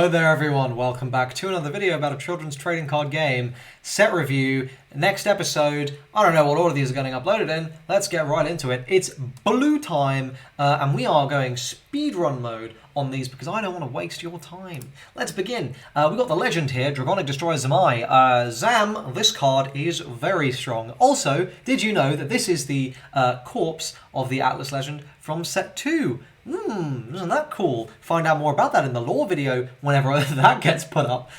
Hello there everyone, welcome back to another video about a children's trading card game, set review, next episode. I don't know what order these are getting uploaded in, let's get right into it. It's blue time, and we are going speedrun mode on these because I don't want to waste your time. Let's begin. We've got the legend here, Dragonic Destroyer Zamai. Zam, this card is very strong. Also, did you know that this is the corpse of the Atlas legend from set 2? Isn't that cool? Find out more about that in the lore video whenever that gets put up.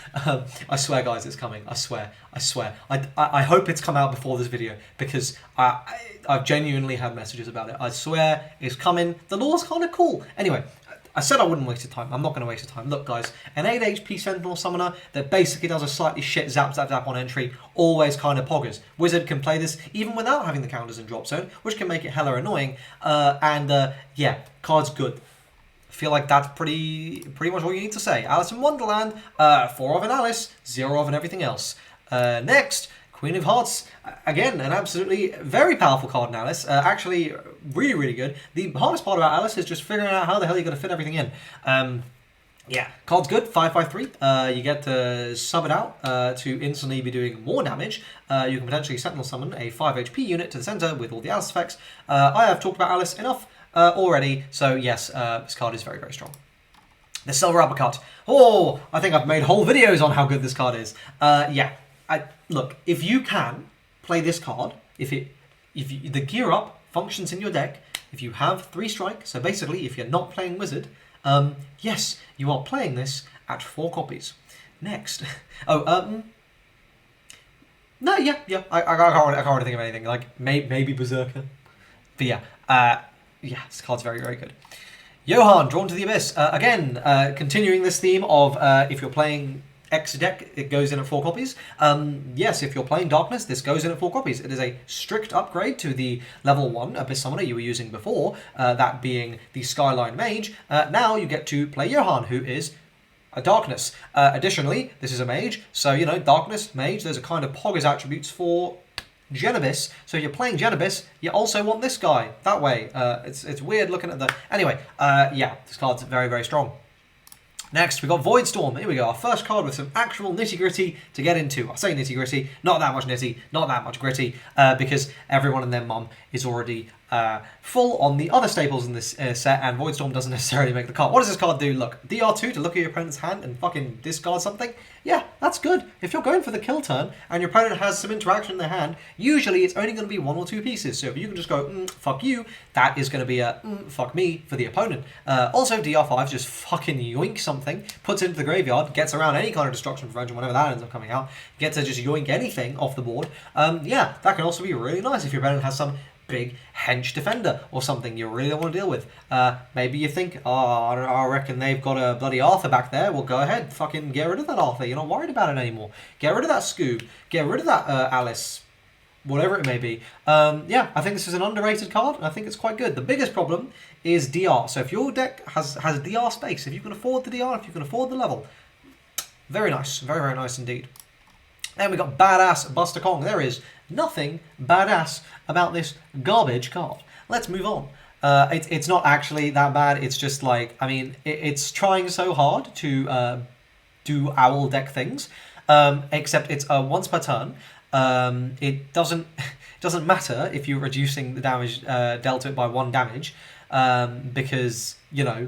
I swear, guys, it's coming. I swear. I hope it's come out before this video because I've genuinely had messages about it. I swear it's coming. The lore's kind of cool. Anyway, I said I wouldn't waste your time. I'm not going to waste your time. Look, guys, an 8 HP Sentinel Summoner that basically does a slightly shit zap on entry, always kind of poggers. Wizard can play this even without having the counters in drop zone, which can make it hella annoying. Yeah, card's good. I feel like that's pretty much all you need to say. Alice in Wonderland, 4 of an Alice, 0 of an everything else. Next, Queen of Hearts, again, an absolutely very powerful card in Alice. Actually, really good. The hardest part about Alice is just figuring out how the hell you're going to fit everything in. Yeah, card's good, 5/5/3. You get to sub it out to instantly be doing more damage. You can potentially Sentinel Summon a 5 HP unit to the center with all the Alice effects. I have talked about Alice enough already, so yes, this card is very strong. The Silver Uppercut. Oh, I think I've made whole videos on how good this card is. Yeah. Look, if you can play this card, if the gear up functions in your deck, if you have 3 strike, so basically if you're not playing Wizard, yes, you are playing this at 4 copies. Next, no, yeah, I can't really think of anything, like maybe Berserker, but yeah, this card's very good. Johan, Drawn to the Abyss, again, continuing this theme of if you're playing X deck, it goes in at 4 copies. Yes, if you're playing Darkness, this goes in at 4 copies. It is a strict upgrade to the level 1 Abyss Summoner you were using before, that being the Skyline Mage. Now you get to play Johan, who is a Darkness. Additionally, this is a Mage, so, you know, Darkness, Mage, there's a kind of poggers attributes for Genovus, so if you're playing Genovus, you also want this guy, that way. It's weird looking at the... Anyway, yeah, this card's very strong. Next, we've got Voidstorm. Here we go, our first card with some actual nitty-gritty to get into. I say nitty-gritty, not that much nitty, not that much gritty, because everyone and their mum is already full on the other staples in this set, and Voidstorm doesn't necessarily make the card. What does this card do? Look, DR2 to look at your opponent's hand and fucking discard something? Yeah, that's good. If you're going for the kill turn, and your opponent has some interaction in their hand, usually it's only going to be 1 or 2 pieces. So if you can just go, fuck you, that is going to be a, fuck me for the opponent. Also, DR5 just fucking yoink something, puts it into the graveyard, gets around any kind of destruction prevention whenever that ends up coming out, gets to just yoink anything off the board. Yeah, that can also be really nice if your opponent has some big hench defender or something you really don't want to deal with. Maybe you think, oh, I reckon they've got a bloody Arthur back there. Well, go ahead, fucking get rid of that Arthur. You're not worried about it anymore. Get rid of that Scoob. Get rid of that Alice. Whatever it may be. Yeah, I think this is an underrated card, and I think it's quite good. The biggest problem is DR. So if your deck has DR space, if you can afford the DR, if you can afford the level, very nice. Very nice indeed. Then we got Badass Buster Kong. There is nothing badass about this garbage card. Let's move on. It's not actually that bad. It's just like, I mean, it's trying so hard to do owl deck things, except it's once per turn. It doesn't matter if you're reducing the damage dealt to it by 1 damage, because, you know,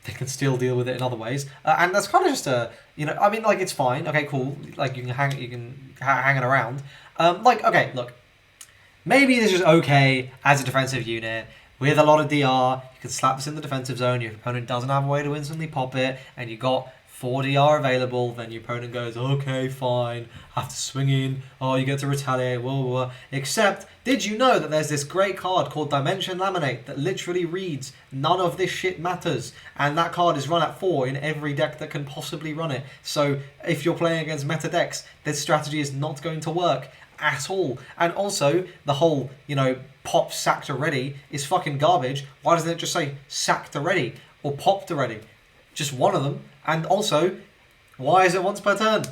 they can still deal with it in other ways, and that's kind of just a, you know, I mean, like, it's fine, okay, cool, like, you can hang it around, like, okay, look, maybe this is okay as a defensive unit with a lot of DR. You can slap this in the defensive zone, your opponent doesn't have a way to instantly pop it, and you got 4 DR available, then your opponent goes, okay, fine, have to swing in, oh, you get to retaliate, blah. Except, did you know that there's this great card called Dimension Laminate that literally reads, none of this shit matters, and that card is run at 4 in every deck that can possibly run it. So, if you're playing against meta decks, this strategy is not going to work at all. And also, the whole, you know, pop sacked already is fucking garbage. Why doesn't it just say sacked already, or popped already? Just one of them. And also, why is it once per turn?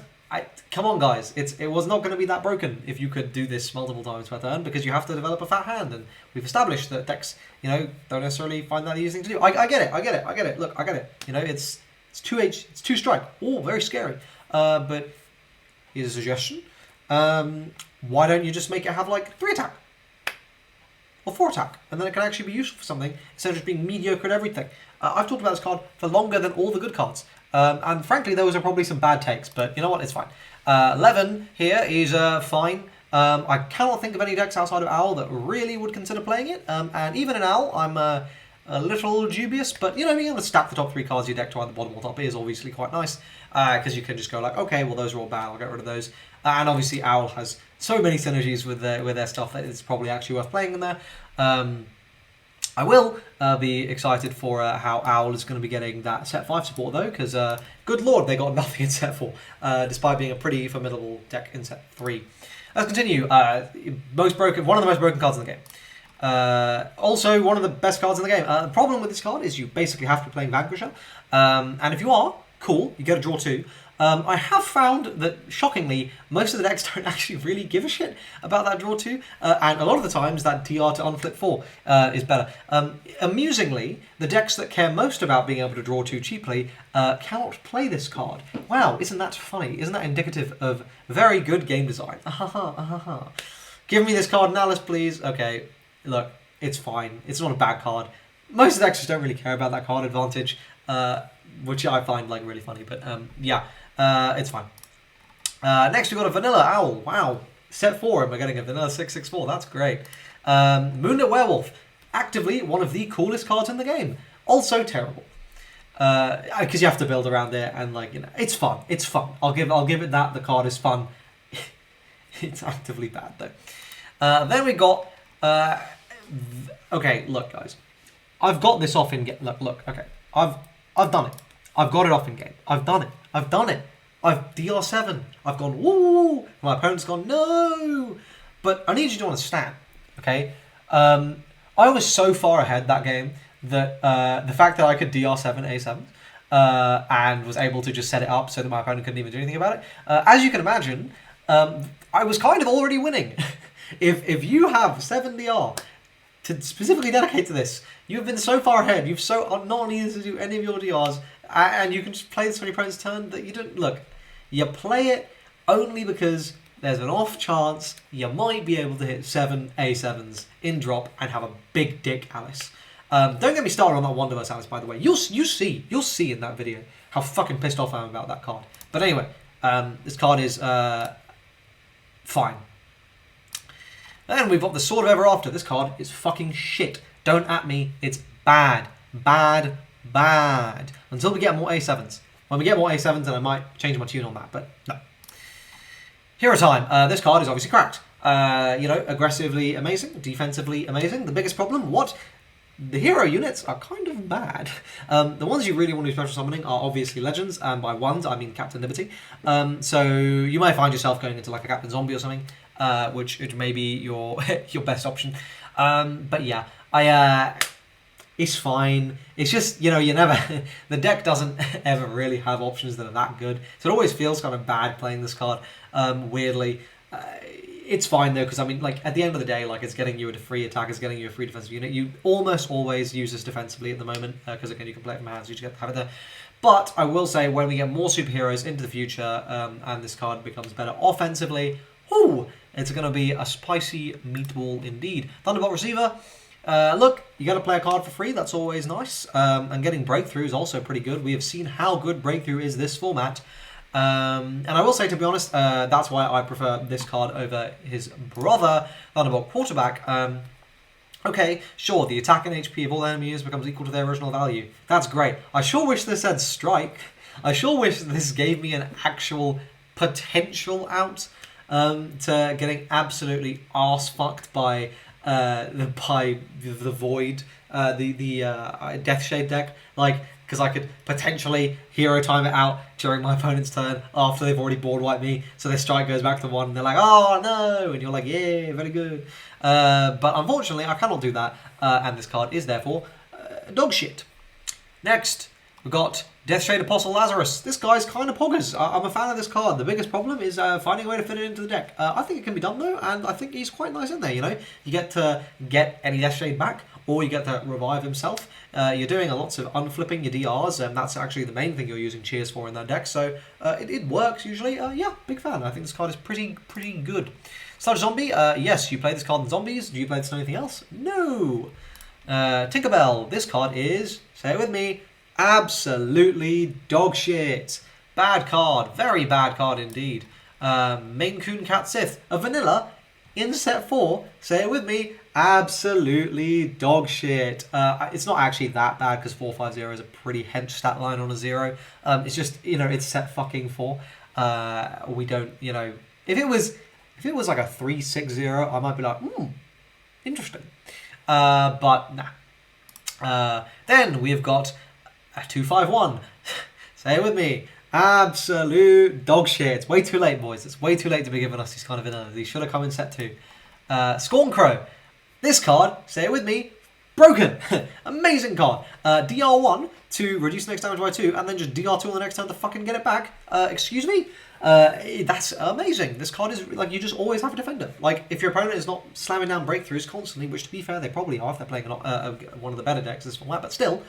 Come on, guys. It was not going to be that broken if you could do this multiple times per turn, because you have to develop a fat hand, and we've established that decks, you know, don't necessarily find that easy to do. I get it. Look, I get it. You know, it's It's 2H, it's 2 strike. Oh, very scary. But here's a suggestion. Why don't you just make it have like 3 attack? Or 4 attack, and then it can actually be useful for something instead of just being mediocre at everything. I've talked about this card for longer than all the good cards, and frankly those are probably some bad takes, but you know what, it's fine. 11 here is fine. I cannot think of any decks outside of Owl that really would consider playing it, and even in Owl I'm a little dubious, but you know, being able to stack the top 3 cards of your deck to either bottom or top is obviously quite nice, because you can just go like, okay, well those are all bad, I'll get rid of those. And obviously Owl has so many synergies with their stuff that it's probably actually worth playing in there. I will be excited for how Owl is going to be getting that set 5 support though, because good lord, they got nothing in set 4, despite being a pretty formidable deck in set 3. Let's continue. One of the most broken cards in the game. Also, one of the best cards in the game. The problem with this card is you basically have to be playing Vanquisher, and if you are, cool, you get a draw 2. I have found that, shockingly, most of the decks don't actually really give a shit about that draw 2, and a lot of the times that DR to unflip 4 is better. Amusingly, the decks that care most about being able to draw 2 cheaply cannot play this card. Wow, isn't that funny? Isn't that indicative of very good game design? Give me this card in Alice, please. Okay, look, it's fine. It's not a bad card. Most of the decks just don't really care about that card advantage, which I find like really funny, but yeah. It's fine. Next we've got a Vanilla Owl. Wow. Set 4 and we're getting a Vanilla 6/6/4. That's great. Moonlit Werewolf. Actively one of the coolest cards in the game. Also terrible. Because you have to build around it and like, you know, it's fun. It's fun. I'll give it that. The card is fun. It's actively bad though. Then we got okay, look guys. I've got this off in game. Look, okay. I've done it. I've got it off in game. I've done it. I've DR7. I've gone, woo! My opponent's gone, no! But I need you to understand, okay? I was so far ahead that game that the fact that I could DR7 A7 and was able to just set it up so that my opponent couldn't even do anything about it, as you can imagine, I was kind of already winning. If you have 7 DR to specifically dedicate to this, you've been so far ahead, you've not needed to do any of your DRs, and you can just play this on your opponent's turn that you don't... Look, you play it only because there's an off chance you might be able to hit 7 A7s in drop and have a big dick Alice. Don't get me started on that Wonderverse Alice, by the way. You'll see in that video how fucking pissed off I am about that card. But anyway, this card is fine. Then we've got the Sword of Ever After. This card is fucking shit. Don't at me. It's bad. Bad. Bad. Until we get more A7s. When we get more A7s, then I might change my tune on that, but no. Hero Time. This card is obviously cracked. You know, aggressively amazing, defensively amazing. The biggest problem, what? The hero units are kind of bad. The ones you really want to be special summoning are obviously legends, and by ones I mean Captain Liberty. So you might find yourself going into like a Captain Zombie or something, which may be your your best option. But yeah, it's fine. It's just, you know, you never... the deck doesn't ever really have options that are that good. So it always feels kind of bad playing this card, weirdly. It's fine, though, because, I mean, like, at the end of the day, like, it's getting you a free attack, it's getting you a free defensive unit. You almost always use this defensively at the moment, because, again, you can play it from hands, you just get to have it there. But I will say, when we get more superheroes into the future, and this card becomes better offensively, ooh, it's going to be a spicy meatball indeed. Thunderbolt Receiver... look, you got to play a card for free, that's always nice, and getting Breakthrough is also pretty good. We have seen how good Breakthrough is this format, and I will say, to be honest, that's why I prefer this card over his brother, Thunderbolt Quarterback. Okay, sure, the attack and HP of all enemies becomes equal to their original value. That's great. I sure wish this said Strike. I sure wish this gave me an actual potential out to getting absolutely arse-fucked by... the Void, the Death Shade deck, like, because I could potentially hero time it out during my opponent's turn after they've already board wiped me, so their strike goes back to 1, and they're like, oh no, and you're like, yeah, very good. But unfortunately, I cannot do that, and this card is therefore dog shit. Next, We've got Death Shade Apostle Lazarus. This guy's kind of poggers. I'm a fan of this card. The biggest problem is finding a way to fit it into the deck. I think it can be done though, and I think he's quite nice in there, you know. You get to get any Death Shade back, or you get to revive himself. You're doing lots of unflipping your DRs, and that's actually the main thing you're using Cheers for in that deck, so it works usually. Yeah, big fan. I think this card is pretty good. Sludge Zombie, yes, you play this card in Zombies. Do you play this in anything else? No. Tinkerbell, this card is, say it with me, absolutely dog shit. Bad card, very bad card indeed. Maine Coon Cat Sith, a vanilla in set 4, say it with me, absolutely dog shit. It's not actually that bad because 450 is a pretty hench stat line on a 0. It's just, you know, it's set fucking 4. We don't, you know, if it was like a 360, I might be like, interesting. But nah. Then we've got a 251. Say it with me. Absolute dog shit. It's way too late, boys. It's way too late to be giving us these kind of vanillas. These should have come in set 2. Scorncrow. This card, say it with me, broken. Amazing card. DR1 to reduce the next damage by 2, and then just DR2 on the next turn to fucking get it back. Excuse me? That's amazing. This card is, like, you just always have a defender. Like, if your opponent is not slamming down breakthroughs constantly, which to be fair, they probably are if they're playing one of the better decks this format, but still,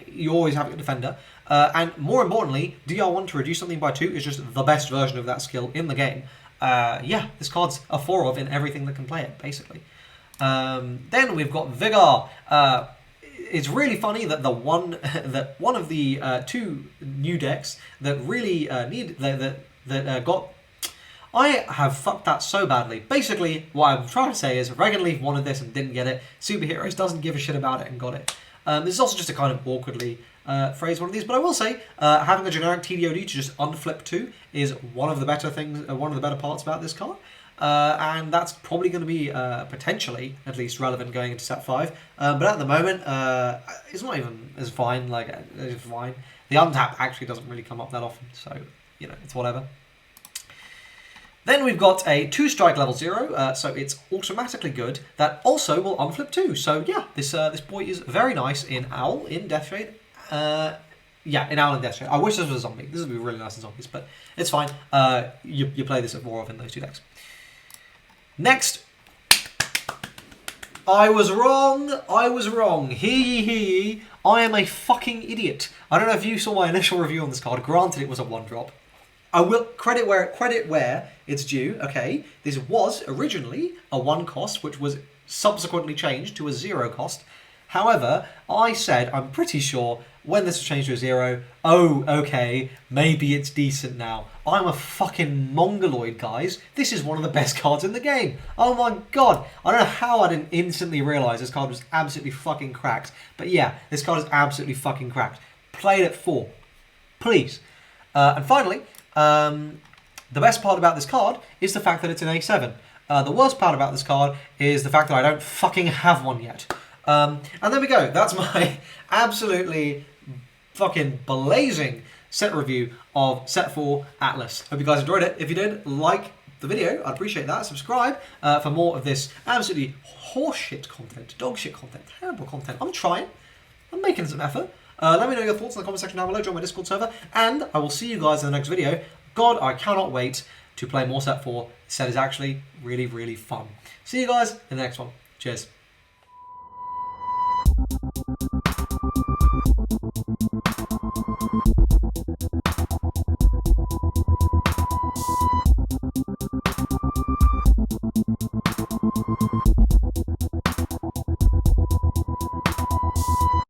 you always have a defender. And more importantly, DR1 to reduce something by 2 is just the best version of that skill in the game. Yeah, this card's a 4 of in everything that can play it, basically. Then we've got Vigor. It's really funny that one of the 2 new decks that really got. I have fucked that so badly. Basically, what I'm trying to say is Regan Leaf wanted this and didn't get it. Superheroes doesn't give a shit about it and got it. This is also just a kind of awkwardly phrase one of these, but I will say having a generic TDOD to just unflip 2 is one of the better things, one of the better parts about this card. And that's probably going to be potentially at least relevant going into set 5. But at the moment, it's not even as fine. Like, it's fine. The untap actually doesn't really come up that often, so you know, it's whatever. Then we've got a 2-strike level 0, so it's automatically good. That also will unflip 2. So yeah, this boy is very nice in Owl, in Death Shade. Yeah, in Owl and Death Shade. I wish this was a zombie. This would be really nice in zombies, but it's fine. You play this at more of in those 2 decks. Next, I was wrong. Hear ye. I am a fucking idiot. I don't know if you saw my initial review on this card. Granted, it was a 1-drop. I will credit where it's due. Okay, this was originally a 1 cost, which was subsequently changed to a 0 cost. However, I said, I'm pretty sure, when this was changed to a 0, oh, okay, maybe it's decent now. I'm a fucking mongoloid, guys. This is one of the best cards in the game. Oh my god. I don't know how I didn't instantly realise this card was absolutely fucking cracked. But yeah, this card is absolutely fucking cracked. Play it at 4. Please. And finally, the best part about this card is the fact that it's an A7. The worst part about this card is the fact that I don't fucking have one yet. And there we go. That's my absolutely fucking blazing set review of set 4 Atlas. Hope you guys enjoyed it. If you did, like the video. I'd appreciate that. Subscribe for more of this absolutely horseshit content, dog shit content, terrible content. I'm trying. I'm making some effort. Let me know your thoughts in the comment section down below. Join my Discord server. And I will see you guys in the next video. God, I cannot wait to play more set 4. This set is actually really, really fun. See you guys in the next one. Cheers.